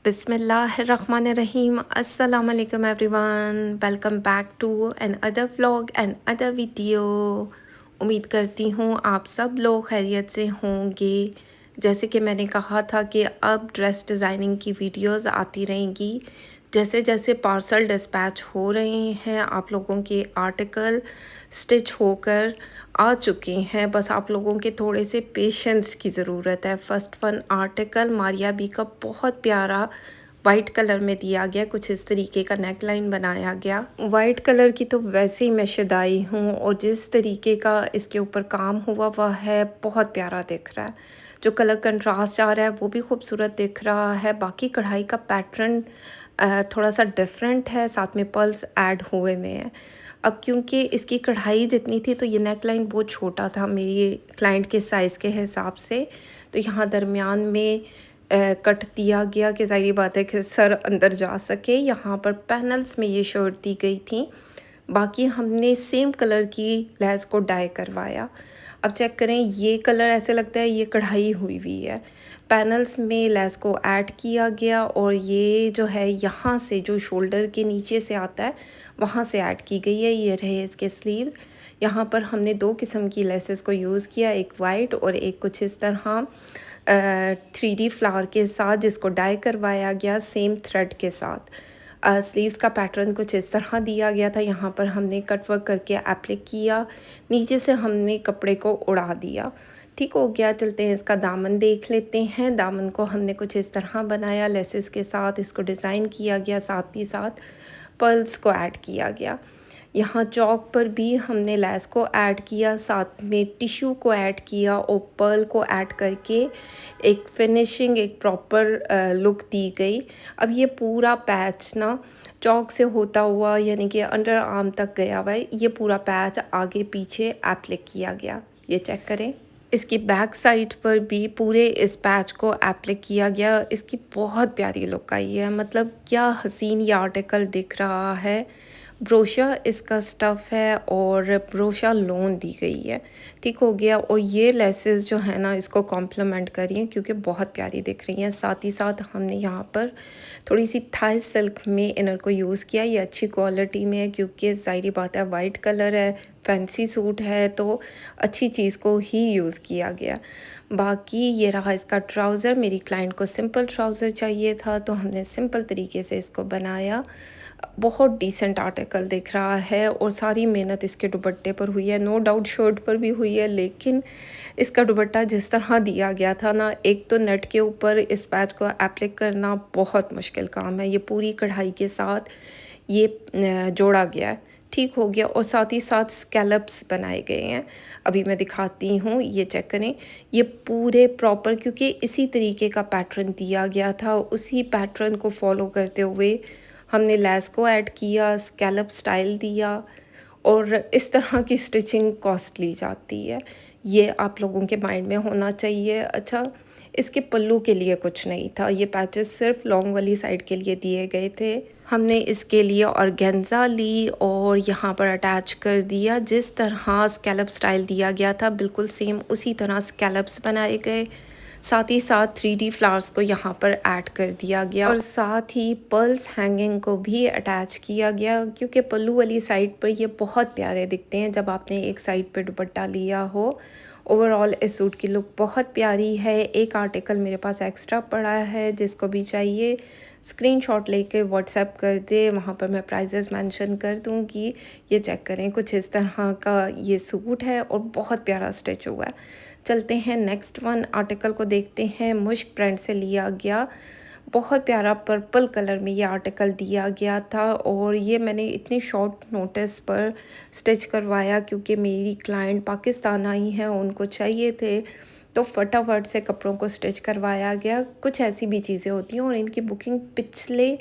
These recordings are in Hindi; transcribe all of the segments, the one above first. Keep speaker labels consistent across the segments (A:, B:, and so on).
A: बिस्मिल्लाहिर्रहमानिर्रहीम अस्सलाम वालेकुम everyone. Welcome back to another vlog and other video. उम्मीद करती हूँ आप सब लोग खैरियत से होंगे। जैसे कि मैंने कहा था कि अब ड्रेस डिज़ाइनिंग की वीडियोस आती रहेंगी। जैसे जैसे पार्सल डिस्पैच हो रहे हैं आप लोगों के आर्टिकल स्टिच होकर आ चुके हैं, बस आप लोगों के थोड़े से पेशेंस की ज़रूरत है। First one article Maria B का बहुत प्यारा वाइट कलर में दिया गया, कुछ इस तरीके का नेक लाइन बनाया गया। वाइट कलर की तो वैसे ही मैं शदाई हूँ और जिस तरीके का इसके ऊपर काम हुआ हुआ है बहुत प्यारा दिख रहा है। जो कलर कंट्रास्ट आ रहा है वो भी खूबसूरत दिख रहा है। बाकी कढ़ाई का पैटर्न थोड़ा सा डिफरेंट है, साथ में पर्ल्स ऐड हुए में है। अब क्योंकि इसकी कढ़ाई जितनी थी तो ये नेक लाइन बहुत छोटा था मेरी क्लाइंट के साइज़ के हिसाब से, तो यहाँ दरमियान में कट दिया गया कि ज़ाहिर बात है कि सर अंदर जा सके। यहाँ पर पैनल्स में ये शर्ट दी गई थी। बाकी हमने सेम कलर की लैस को डाई करवाया। अब चेक करें, ये कलर ऐसे लगता है ये कढ़ाई हुई हुई है। पैनल्स में लैस को ऐड किया गया और ये जो है यहाँ से जो शोल्डर के नीचे से आता है वहाँ से ऐड की गई है। ये रहे इसके स्लीव्स। यहाँ पर हमने दो किस्म की लेसेस को यूज़ किया, एक वाइट और एक कुछ इस तरह 3D फ्लावर के साथ, जिसको डाई करवाया गया सेम थ्रेड के साथ। स्लीव्स का पैटर्न कुछ इस तरह दिया गया था। यहाँ पर हमने कट वर्क करके एप्लिक किया, नीचे से हमने कपड़े को उड़ा दिया। ठीक हो गया। चलते हैं इसका दामन देख लेते हैं। दामन को हमने कुछ इस तरह बनाया, लेसेस के साथ इसको डिज़ाइन किया गया, साथ ही साथ पर्ल्स को ऐड किया गया। यहाँ चौक पर भी हमने लेस को ऐड किया, साथ में टिश्यू को ऐड किया और पर्ल को ऐड करके एक फिनिशिंग, एक प्रॉपर लुक दी गई। अब ये पूरा पैच ना चौक से होता हुआ यानी कि अंडर आर्म तक गया हुआ है। ये पूरा पैच आगे पीछे एप्लिक किया गया, ये चेक करें। इसकी बैक साइड पर भी पूरे इस पैच को एप्लिक किया गया। इसकी बहुत प्यारी लुक आई है, मतलब क्या हसीन ये आर्टिकल दिख रहा है। ब्रोशा इसका स्टफ़ है और ब्रोशा लोन दी गई है। ठीक हो गया। और ये लेसेस जो है ना इसको कॉम्प्लीमेंट करिए क्योंकि बहुत प्यारी दिख रही हैं। साथ ही साथ हमने यहाँ पर थोड़ी सी थाई सिल्क में इनर को यूज़ किया। ये अच्छी क्वालिटी में है क्योंकि ज़ाहिर बात है वाइट कलर है, फैंसी सूट है, तो अच्छी चीज़ को ही यूज़ किया गया। बाकी ये रहा इसका ट्राउज़र। मेरी क्लाइंट को सिंपल ट्राउज़र चाहिए था तो हमने सिंपल तरीके से इसको बनाया। बहुत डिसेंट आर्टिकल दिख रहा है और सारी मेहनत इसके दुपट्टे पर हुई है। नो डाउट शर्ट पर भी हुई है, लेकिन इसका दुपट्टा जिस तरह दिया गया था ना, एक तो नेट के ऊपर इस पैच को एप्लिक करना बहुत मुश्किल काम है। ये पूरी कढ़ाई के साथ ये जोड़ा गया है। ठीक हो गया। और साथ ही साथ स्कैलप्स बनाए गए हैं। अभी मैं दिखाती हूँ, ये चेक करें। ये पूरे प्रॉपर, क्योंकि इसी तरीके का पैटर्न दिया गया था, उसी पैटर्न को फॉलो करते हुए हमने लेस को ऐड किया, स्कैलप स्टाइल दिया। और इस तरह की स्टिचिंग कॉस्टली जाती है, ये आप लोगों के माइंड में होना चाहिए। अच्छा, इसके पल्लू के लिए कुछ नहीं था, ये पैचेस सिर्फ लॉन्ग वाली साइड के लिए दिए गए थे। हमने इसके लिए ऑर्गेन्जा ली और यहाँ पर अटैच कर दिया। जिस तरह स्कैलप स्टाइल दिया गया था बिल्कुल सेम उसी तरह स्कैलप्स बनाए गए। साथ ही साथ 3D फ्लावर्स को यहाँ पर ऐड कर दिया गया और साथ ही पर्ल्स हैंगिंग को भी अटैच किया गया, क्योंकि पल्लू वाली साइड पर ये बहुत प्यारे दिखते हैं जब आपने एक साइड पर दुपट्टा लिया हो। ओवरऑल इस सूट की लुक बहुत प्यारी है। एक आर्टिकल मेरे पास एक्स्ट्रा पड़ा है, जिसको भी चाहिए स्क्रीनशॉट लेके व्हाट्सएप कर दे, वहाँ पर मैं प्राइजेस मेंशन कर दूँगी। ये चेक करें, कुछ इस तरह का ये सूट है और बहुत प्यारा स्टिच हुआ है। चलते हैं नेक्स्ट वन आर्टिकल को देखते हैं। मुश्क ब्रांड से लिया गया, बहुत प्यारा पर्पल कलर में ये आर्टिकल दिया गया था और ये मैंने इतनी शॉर्ट नोटिस पर स्टिच करवाया क्योंकि मेरी क्लाइंट पाकिस्तान आई हैं, उनको चाहिए थे, तो फटाफट से कपड़ों को स्टिच करवाया गया। कुछ ऐसी भी चीज़ें होती हैं और इनकी बुकिंग पिछले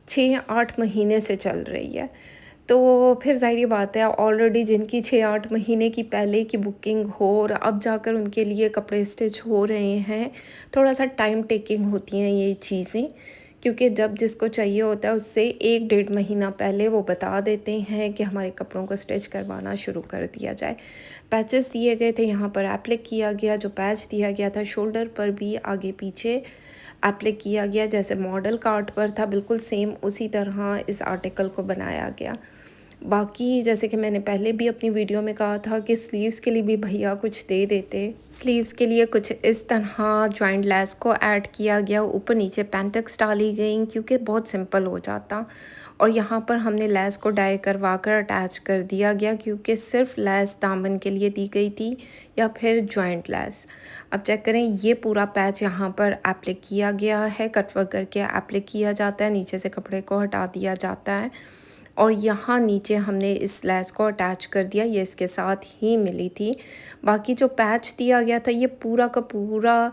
A: 6-8 महीने से चल रही है, तो फिर ज़ाहिर बात है ऑलरेडी जिनकी 6-8 महीने की पहले की बुकिंग हो और अब जाकर उनके लिए कपड़े स्टिच हो रहे हैं, थोड़ा सा टाइम टेकिंग होती हैं ये चीज़ें, क्योंकि जब जिसको चाहिए होता है उससे 1-1.5 महीना पहले वो बता देते हैं कि हमारे कपड़ों को स्टिच करवाना शुरू कर दिया जाए। पैचेस दिए गए थे, यहाँ पर एप्लिक किया गया। जो पैच दिया गया था शोल्डर पर भी आगे पीछे एप्लिक किया गया, जैसे मॉडल कार्ड पर था बिल्कुल सेम उसी तरह इस आर्टिकल को बनाया गया। बाकी जैसे कि मैंने पहले भी अपनी वीडियो में कहा था कि स्लीव्स के लिए भी भैया कुछ दे देते। स्लीव्स के लिए कुछ इस तरह जॉइंट लेस को ऐड किया गया, ऊपर नीचे पेंटेक्स डाली गई क्योंकि बहुत सिंपल हो जाता। और यहाँ पर हमने लेस को डाई करवा कर अटैच कर दिया गया क्योंकि सिर्फ लेस दामन के लिए दी गई थी या फिर जॉइंट लेस। अब चेक करें, ये पूरा पैच यहाँ पर एप्लिक किया गया है, कटवर्क करके एप्लिक किया जाता है, नीचे से कपड़े को हटा दिया जाता है और यहाँ नीचे हमने इस लेस को अटैच कर दिया, ये इसके साथ ही मिली थी। बाकी जो पैच दिया गया था ये पूरा का पूरा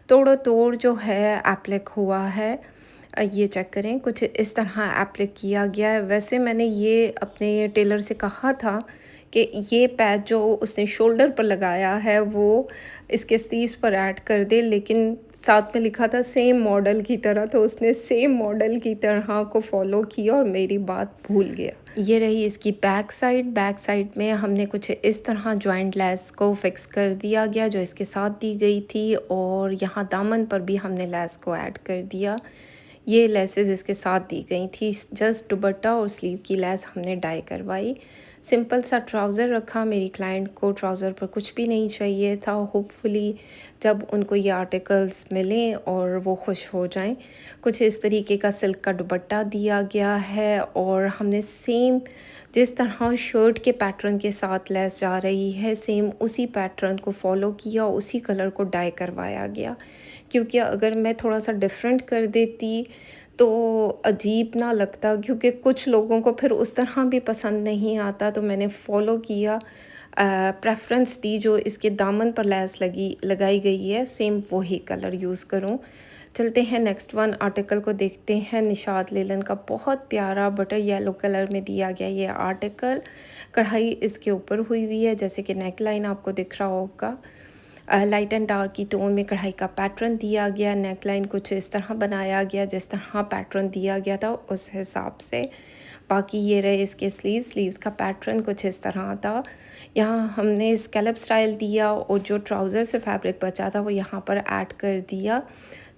A: तोड़ो तोड़ जो है एप्लिक हुआ है। ये चेक करें, कुछ इस तरह एप्लिक किया गया है। वैसे मैंने ये अपने टेलर से कहा था कि ये पैच जो उसने शोल्डर पर लगाया है वो इसके स्लीव्स पर ऐड कर दे, लेकिन साथ में लिखा था सेम मॉडल की तरह, तो उसने सेम मॉडल की तरह को फॉलो किया और मेरी बात भूल गया। ये रही इसकी बैक साइड में हमने कुछ इस तरह जॉइंट लेस को फिक्स कर दिया गया जो इसके साथ दी गई थी और यहाँ दामन पर भी हमने लेस को ऐड कर दिया। ये लेसेस इसके साथ दी गई थी, जस्ट दुपट्टा और स्लीव की लेस हमने डाई करवाई। सिंपल सा ट्राउज़र रखा, मेरी क्लाइंट को ट्राउज़र पर कुछ भी नहीं चाहिए था। होपफुली जब उनको ये आर्टिकल्स मिलें और वो खुश हो जाएं। कुछ इस तरीके का सिल्क का दुपट्टा दिया गया है और हमने सेम जिस तरह शर्ट के पैटर्न के साथ लेस जा रही है सेम उसी पैटर्न को फॉलो किया, उसी कलर को डाई करवाया गया। क्योंकि अगर मैं थोड़ा सा डिफरेंट कर देती तो अजीब ना लगता, क्योंकि कुछ लोगों को फिर उस तरह भी पसंद नहीं आता। तो मैंने फ़ॉलो किया, प्रेफरेंस दी जो इसके दामन पर लेस लगाई गई है सेम वही कलर यूज़ करूं। चलते हैं नेक्स्ट वन आर्टिकल को देखते हैं। निशात लेलन का बहुत प्यारा बटर येलो कलर में दिया गया ये आर्टिकल, कढ़ाई इसके ऊपर हुई हुई है, जैसे कि नेक लाइन आपको दिख रहा होगा। लाइट एंड डार्क की टोन में कढ़ाई का पैटर्न दिया गया, नेक लाइन कुछ इस तरह बनाया गया जिस तरह पैटर्न दिया गया था उस हिसाब से। बाकी ये रहे इसके स्लीव्स का पैटर्न कुछ इस तरह था। यहाँ हमने स्कैलप स्टाइल दिया और जो ट्राउज़र से फैब्रिक बचा था वो यहाँ पर ऐड कर दिया,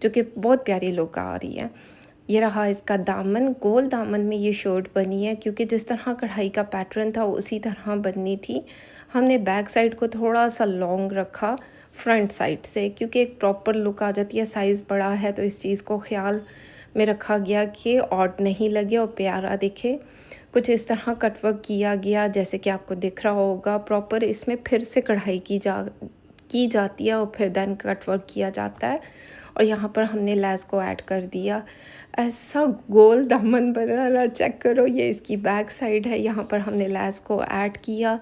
A: जो कि बहुत प्यारी लुक आ रही है। ये रहा इसका दामन, गोल दामन में ये शर्ट बनी है क्योंकि जिस तरह कढ़ाई का पैटर्न था उसी तरह बननी थी। हमने बैक साइड को थोड़ा सा लॉन्ग रखा फ्रंट साइड से, क्योंकि एक प्रॉपर लुक आ जाती है। साइज़ बड़ा है तो इस चीज़ को ख्याल में रखा गया कि ऑड नहीं लगे और प्यारा दिखे। कुछ इस तरह कटवर्क किया गया जैसे कि आपको दिख रहा होगा। प्रॉपर इसमें फिर से कढ़ाई की जाती है और फिर देन कटवर्क किया जाता है और यहाँ पर हमने लेस को ऐड कर दिया। ऐसा गोल दामन बना रहा, चेक करो। ये इसकी बैक साइड है, यहाँ पर हमने लेस को ऐड किया।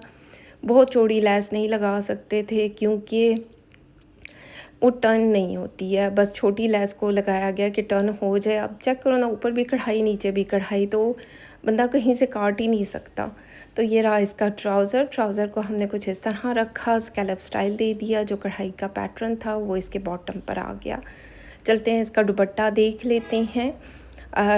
A: बहुत चौड़ी लेस नहीं लगा सकते थे क्योंकि वो टर्न नहीं होती है, बस छोटी लेस को लगाया गया कि टर्न हो जाए। अब चेक करो ना, ऊपर भी कढ़ाई नीचे भी कढ़ाई, तो बंदा कहीं से काट ही नहीं सकता। तो ये रहा इसका ट्राउज़र को हमने कुछ इस तरह रखा, स्कैलप स्टाइल दे दिया, जो कढ़ाई का पैटर्न था वो इसके बॉटम पर आ गया। चलते हैं इसका दुपट्टा देख लेते हैं।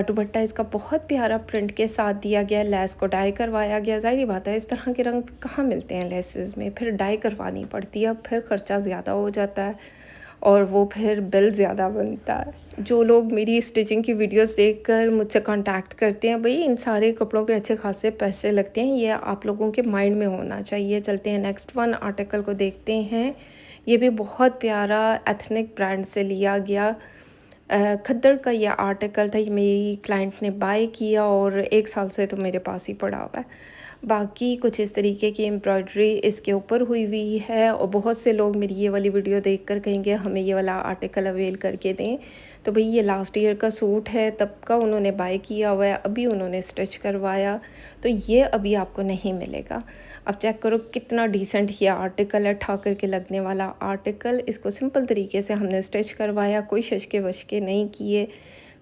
A: दुपट्टा इसका बहुत प्यारा प्रिंट के साथ दिया गया, लेस को डाई करवाया गया। ज़ाहिर बात है इस तरह के रंग कहाँ मिलते हैं लेसेस में, फिर डाई करवानी पड़ती है, फिर ख़र्चा ज़्यादा हो जाता है और वो फिर बिल ज़्यादा बनता है। जो लोग मेरी स्टिचिंग की वीडियोस देखकर मुझसे कांटेक्ट करते हैं, भाई इन सारे कपड़ों पे अच्छे खासे पैसे लगते हैं, ये आप लोगों के माइंड में होना चाहिए। चलते हैं नेक्स्ट वन आर्टिकल को देखते हैं। ये भी बहुत प्यारा एथनिक ब्रांड से लिया गया खद्दड़ का ये आर्टिकल था। ये मेरी क्लाइंट ने बाय किया और 1 साल से तो मेरे पास ही पड़ा हुआ है। बाकी कुछ इस तरीके की एम्ब्रॉयडरी इसके ऊपर हुई हुई है और बहुत से लोग मेरी ये वाली वीडियो देखकर कहेंगे हमें ये वाला आर्टिकल अवेल करके दें। तो भाई ये लास्ट ईयर का सूट है, तब का उन्होंने बाय किया हुआ है, अभी उन्होंने स्टिच करवाया, तो ये अभी आपको नहीं मिलेगा। अब चेक करो कितना डिसेंट ये आर्टिकल है, ठा करके लगने वाला आर्टिकल। इसको सिंपल तरीके से हमने स्टिच करवाया, कोई शशके वशके नहीं किए,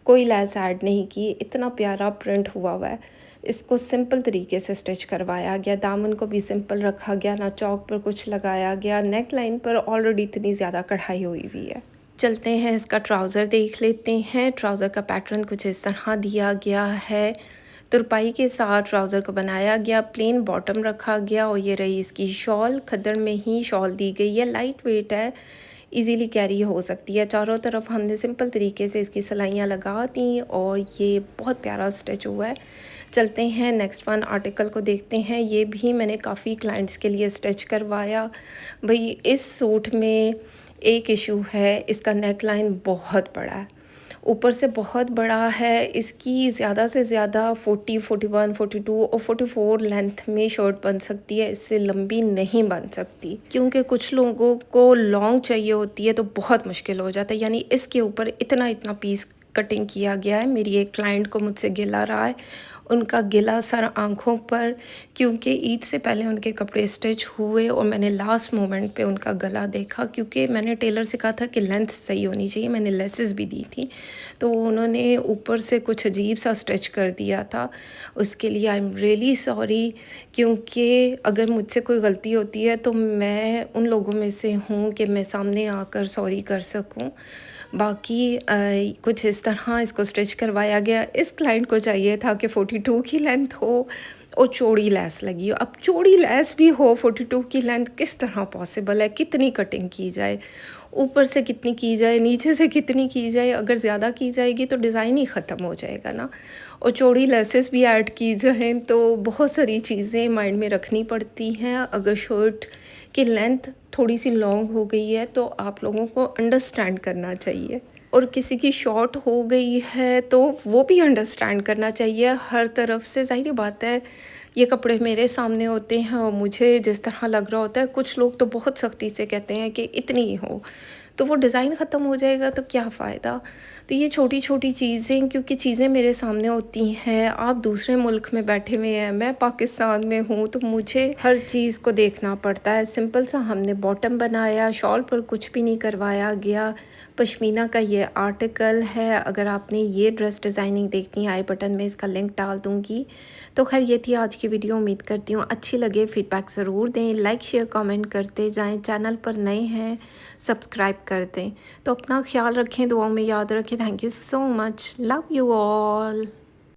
A: कोई लेस ऐड नहीं की, इतना प्यारा प्रिंट हुआ हुआ है। इसको सिंपल तरीके से स्टिच करवाया गया, दामन को भी सिंपल रखा गया, ना चौक पर कुछ लगाया गया। नेक लाइन पर ऑलरेडी इतनी ज़्यादा कढ़ाई हुई हुई है। चलते हैं इसका ट्राउज़र देख लेते हैं। ट्राउज़र का पैटर्न कुछ इस तरह दिया गया है, तुरपाई के साथ ट्राउज़र को बनाया गया, प्लेन बॉटम रखा गया और ये रही इसकी शॉल, खद्दड़ में ही शॉल दी गई है, लाइट वेट है। इजीली कैरी हो सकती है। चारों तरफ हमने सिंपल तरीके से इसकी सिलाइयाँ लगा दी और ये बहुत प्यारा स्टिच हुआ है। चलते हैं नेक्स्ट वन आर्टिकल को देखते हैं। ये भी मैंने काफ़ी क्लाइंट्स के लिए स्टिच करवाया। भाई इस सूट में एक इशू है, इसका नेक लाइन बहुत बड़ा है, ऊपर से बहुत बड़ा है। इसकी ज़्यादा से ज़्यादा 40, 41, 42 और 44 लेंथ में शर्ट बन सकती है, इससे लंबी नहीं बन सकती, क्योंकि कुछ लोगों को लॉन्ग चाहिए होती है तो बहुत मुश्किल हो जाता है। यानी इसके ऊपर इतना इतना पीस कटिंग किया गया है। मेरी एक क्लाइंट को मुझसे गिला रहा है, उनका गिला सर आँखों पर, क्योंकि ईद से पहले उनके कपड़े स्टिच हुए और मैंने लास्ट मोमेंट पे उनका गला देखा, क्योंकि मैंने टेलर से कहा था कि लेंथ सही होनी चाहिए, मैंने लेसेस भी दी थी, तो उन्होंने ऊपर से कुछ अजीब सा स्टिच कर दिया था। उसके लिए आई एम रियली सॉरी, क्योंकि अगर मुझसे कोई गलती होती है तो मैं उन लोगों में से हूँ कि मैं सामने आकर सॉरी कर सकूँ। बाकी कुछ इस तरह इसको स्टिच करवाया गया। इस क्लाइंट को चाहिए था कि 42 की लेंथ हो और चौड़ी लेस लगी हो। अब चौड़ी लेस भी हो 42 की लेंथ किस तरह पॉसिबल है? कितनी कटिंग की जाए, ऊपर से कितनी की जाए, नीचे से कितनी की जाए? अगर ज़्यादा की जाएगी तो डिज़ाइन ही ख़त्म हो जाएगा ना। और चौड़ी लेसेस भी ऐड की जाएँ तो बहुत सारी चीज़ें माइंड में रखनी पड़ती हैं। अगर शर्ट की लेंथ थोड़ी सी लॉन्ग हो गई है तो आप लोगों को अंडरस्टैंड करना चाहिए, और किसी की शॉर्ट हो गई है तो वो भी अंडरस्टैंड करना चाहिए हर तरफ से। ज़ाहिर बात है, ये कपड़े मेरे सामने होते हैं और मुझे जिस तरह लग रहा होता है, कुछ लोग तो बहुत सख्ती से कहते हैं कि इतनी ही हो, तो वो डिज़ाइन ख़त्म हो जाएगा तो क्या फ़ायदा। तो ये छोटी छोटी चीज़ें, क्योंकि चीज़ें मेरे सामने होती हैं, आप दूसरे मुल्क में बैठे हुए हैं, मैं पाकिस्तान में हूँ, तो मुझे हर चीज़ को देखना पड़ता है। सिंपल सा हमने बॉटम बनाया, शॉल पर कुछ भी नहीं करवाया गया। पश्मीना का ये आर्टिकल है। अगर आपने ये ड्रेस डिज़ाइनिंग देखनी है, आई बटन में इसका लिंक डाल दूँगी। तो खैर ये थी आज की वीडियो। उम्मीद करती हूँ अच्छी लगे, फीडबैक ज़रूर दें, लाइक शेयर कमेंट करते जाएं, चैनल पर नए हैं सब्सक्राइब कर दें। तो अपना ख्याल रखें, दुआओं में याद रखें। Thank you so much, love you all.